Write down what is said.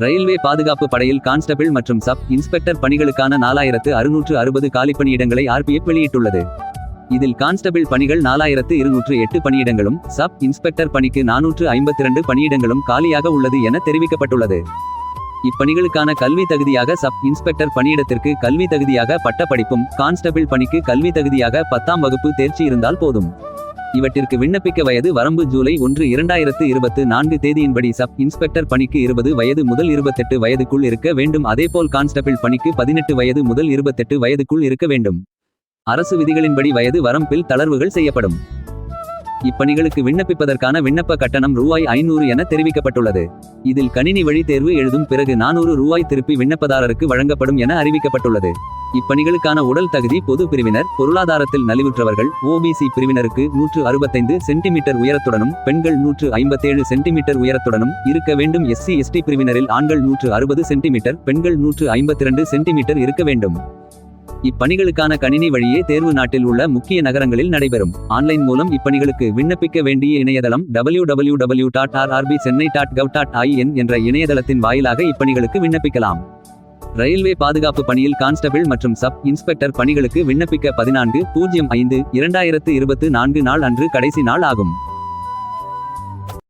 Railway பாதுகாப்பு படையில் constable மற்றும் சப் இன்ஸ்பெக்டர் பணிகளுக்கான 4660 காலிப்பணியிடங்களை RPF வெளியிட்டுள்ளது. இதில் கான்ஸ்டபிள் பணிகள் 4208 பணியிடங்களும், சப் இன்ஸ்பெக்டர் பணிக்கு 452 பணியிடங்களும் காலியாக உள்ளது என தெரிவிக்கப்பட்டுள்ளது. இப்பணிகளுக்கான கல்வி தகுதியாக சப் இன்ஸ்பெக்டர் பணியிடத்திற்கு கல்வி தகுதியாக பட்டப்படிப்பும், கான்ஸ்டபிள் பணிக்கு கல்வி தகுதியாக 10ஆம் வகுப்பு தேர்ச்சி இருந்தால் போதும். இவற்றிற்கு விண்ணப்பிக்க வயது வரம்பு ஜூலை 1, 2024 தேதியின்படி சப் இன்ஸ்பெக்டர் பணிக்கு 20 வயது முதல் 28 வயதுக்குள் இருக்க வேண்டும். அதேபோல் கான்ஸ்டபிள் பணிக்கு 18 வயது முதல் 28 வயதுக்குள் இருக்க வேண்டும். அரசு விதிகளின்படி வயது வரம்பில் தளர்வுகள் செய்யப்படும். இப்பணிகளுக்கு விண்ணப்பிப்பதற்கான விண்ணப்ப கட்டணம் ரூபாய் 500 என தெரிவிக்கப்பட்டுள்ளது. இதில் கணினி வழி தேர்வு எழுதும் பிறகு 400 ரூபாய் திருப்பி விண்ணப்பதாரருக்கு வழங்கப்படும் என அறிவிக்கப்பட்டுள்ளது. இப்பணிகளுக்கான உடல் தகுதி பொது பிரிவினர், பொருளாதாரத்தில் நலிவுற்றவர்கள், OBC பிரிவினருக்கு 165 சென்டிமீட்டர் உயரத்துடனும், பெண்கள் 157 சென்டிமீட்டர் உயரத்துடனும் இருக்க வேண்டும். SC/ST பிரிவினரில் ஆண்கள் 160 சென்டிமீட்டர், பெண்கள் 152 சென்டிமீட்டர் இருக்க வேண்டும். இப்பணிகளுக்கான கணினி வழியே தேர்வு நாட்டில் உள்ள முக்கிய நகரங்களில் நடைபெறும். ஆன்லைன் மூலம் இப்பணிகளுக்கு விண்ணப்பிக்க வேண்டிய இணையதளம் www.rrbchennai.gov.in என்ற இணையதளத்தின் வாயிலாக இப்பணிகளுக்கு விண்ணப்பிக்கலாம். ரயில்வே பாதுகாப்பு பணியில் கான்ஸ்டபிள் மற்றும் சப் இன்ஸ்பெக்டர் பணிகளுக்கு விண்ணப்பிக்க 14/05/2024 நாள் அன்று கடைசி நாள் ஆகும்.